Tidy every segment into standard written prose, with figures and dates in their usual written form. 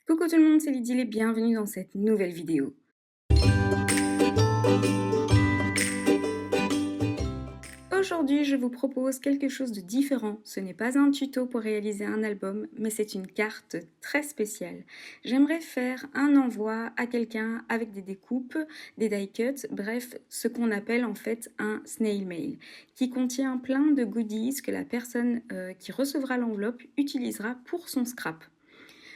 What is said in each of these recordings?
Coucou tout le monde, c'est Lydie et bienvenue dans cette nouvelle vidéo. Aujourd'hui, je vous propose quelque chose de différent. Ce n'est pas un tuto pour réaliser un album, mais c'est une carte très spéciale. J'aimerais faire un envoi à quelqu'un avec des découpes, des die cuts, bref, ce qu'on appelle en fait un snail mail, qui contient plein de goodies que la personne qui recevra l'enveloppe utilisera pour son scrap.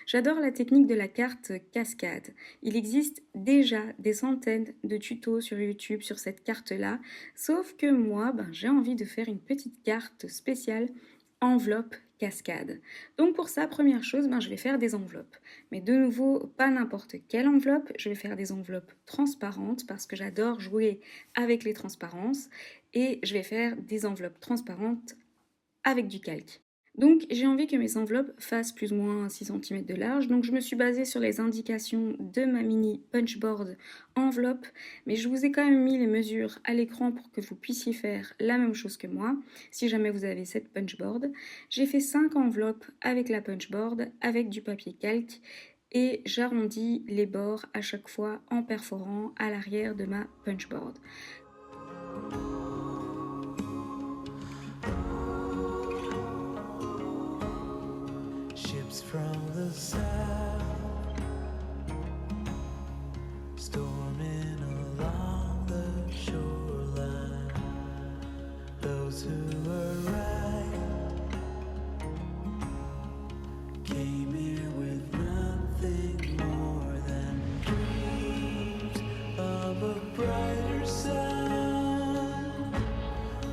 J'adore la technique de la carte cascade. Il existe déjà des centaines de tutos sur YouTube sur cette carte-là, sauf que moi, j'ai envie de faire une petite carte spéciale enveloppe cascade. Donc pour ça, première chose, je vais faire des enveloppes. Mais de nouveau, pas n'importe quelle enveloppe, je vais faire des enveloppes transparentes parce que j'adore jouer avec les transparences et je vais faire des enveloppes transparentes avec du calque. Donc j'ai envie que mes enveloppes fassent plus ou moins 6 cm de large, donc je me suis basée sur les indications de ma mini punchboard enveloppe, mais je vous ai quand même mis les mesures à l'écran pour que vous puissiez faire la même chose que moi, si jamais vous avez cette punchboard. J'ai fait 5 enveloppes avec la punchboard, avec du papier calque, et j'arrondis les bords à chaque fois en perforant à l'arrière de ma punchboard. From the south, storming along the shoreline. Those who arrived came here with nothing more than dreams of a brighter sun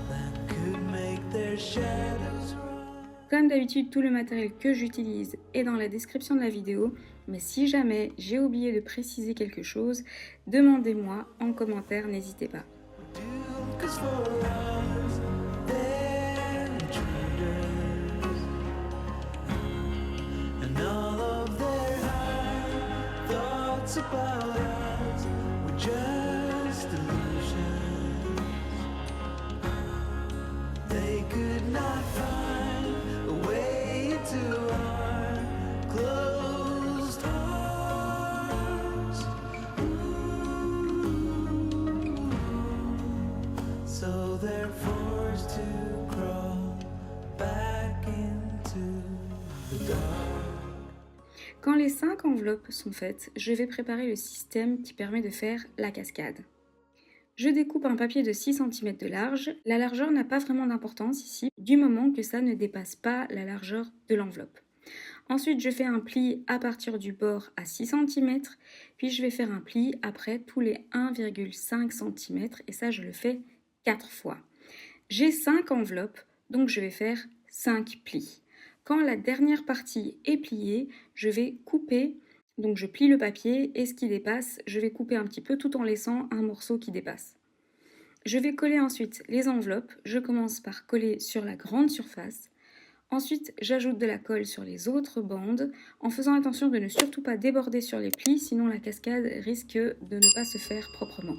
that could make their shadows rise. Comme d'habitude, tout le matériel que j'utilise est dans la description de la vidéo, mais si jamais j'ai oublié de préciser quelque chose, demandez-moi en commentaire, n'hésitez pas. Quand les 5 enveloppes sont faites, je vais préparer le système qui permet de faire la cascade. Je découpe un papier de 6 cm de large. La largeur n'a pas vraiment d'importance ici, du moment que ça ne dépasse pas la largeur de l'enveloppe. Ensuite, je fais un pli à partir du bord à 6 cm, puis je vais faire un pli après tous les 1,5 cm, et ça je le fais 4 fois. J'ai 5 enveloppes, donc je vais faire 5 plis. Quand la dernière partie est pliée, je vais couper, donc je plie le papier et ce qui dépasse, je vais couper un petit peu tout en laissant un morceau qui dépasse. Je vais coller ensuite les enveloppes. Je commence par coller sur la grande surface. Ensuite, j'ajoute de la colle sur les autres bandes en faisant attention de ne surtout pas déborder sur les plis, sinon la cascade risque de ne pas se faire proprement.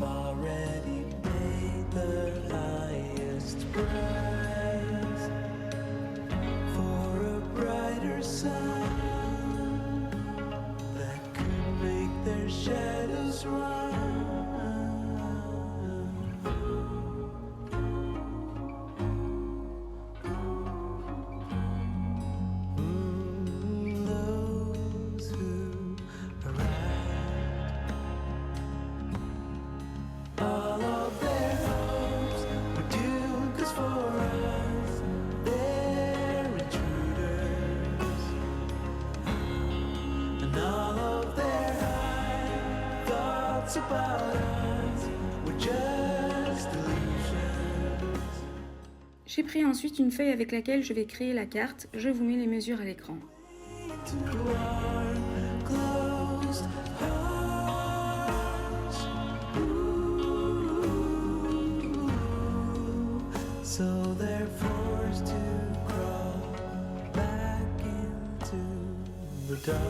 Already paid the highest price for a brighter sun that could make their shadows run. Those who arrive. J'ai pris ensuite une feuille avec laquelle je vais créer la carte. Je vous mets les mesures à l'écran. So they're forced to crawl back into the dark.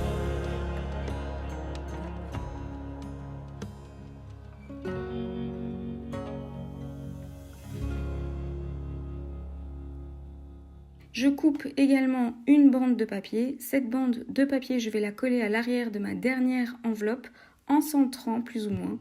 Je coupe également une bande de papier. Cette bande de papier, je vais la coller à l'arrière de ma dernière enveloppe en centrant plus ou moins.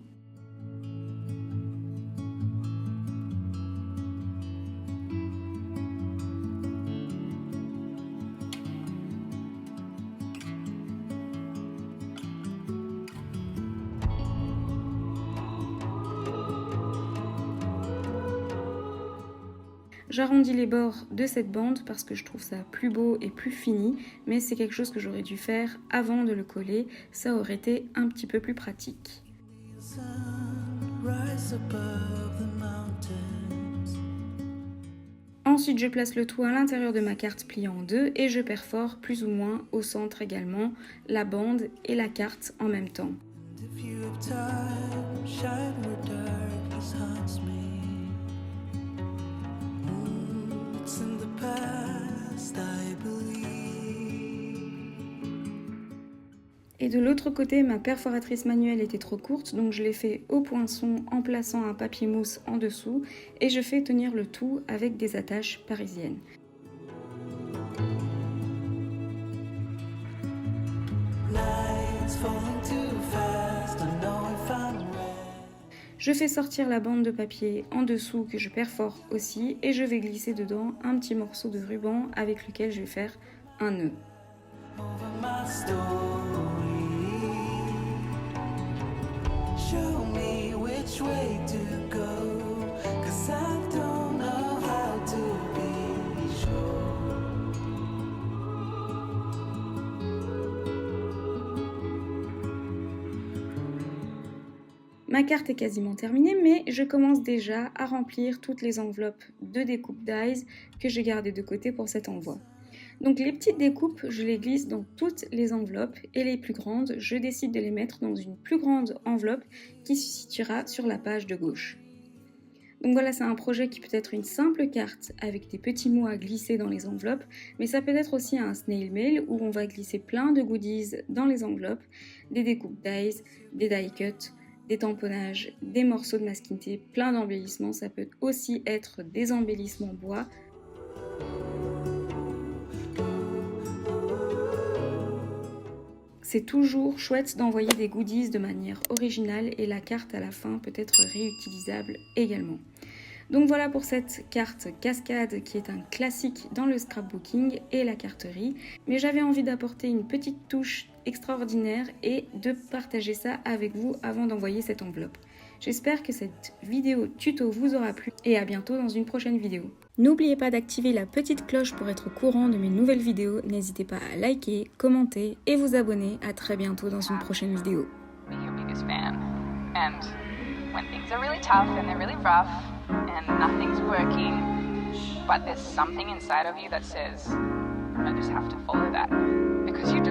J'arrondis les bords de cette bande parce que je trouve ça plus beau et plus fini, mais c'est quelque chose que j'aurais dû faire avant de le coller, ça aurait été un petit peu plus pratique. Ensuite, je place le tout à l'intérieur de ma carte pliée en deux et je perfore plus ou moins au centre également la bande et la carte en même temps. Et de l'autre côté, ma perforatrice manuelle était trop courte, donc je l'ai fait au poinçon en plaçant un papier mousse en dessous et je fais tenir le tout avec des attaches parisiennes. Je fais sortir la bande de papier en dessous que je perfore aussi et je vais glisser dedans un petit morceau de ruban avec lequel je vais faire un nœud. Ma carte est quasiment terminée, mais je commence déjà à remplir toutes les enveloppes de découpe dies que j'ai gardées de côté pour cet envoi. Donc les petites découpes, je les glisse dans toutes les enveloppes et les plus grandes, je décide de les mettre dans une plus grande enveloppe qui se situera sur la page de gauche. Donc voilà, c'est un projet qui peut être une simple carte avec des petits mots à glisser dans les enveloppes, mais ça peut être aussi un snail mail où on va glisser plein de goodies dans les enveloppes, des découpes dies, des die cuts, des tamponnages, des morceaux de masking tape, plein d'embellissements. Ça peut aussi être des embellissements bois. C'est toujours chouette d'envoyer des goodies de manière originale et la carte à la fin peut être réutilisable également. Donc voilà pour cette carte cascade qui est un classique dans le scrapbooking et la carterie. Mais j'avais envie d'apporter une petite touche extraordinaire et de partager ça avec vous avant d'envoyer cette enveloppe. J'espère que cette vidéo tuto vous aura plu et à bientôt dans une prochaine vidéo. N'oubliez pas d'activer la petite cloche pour être au courant de mes nouvelles vidéos. N'hésitez pas à liker, commenter et vous abonner. À très bientôt dans une prochaine vidéo. When things are really tough and they're really rough and nothing's working, but there's something inside of you that says, I just have to follow that, because you do.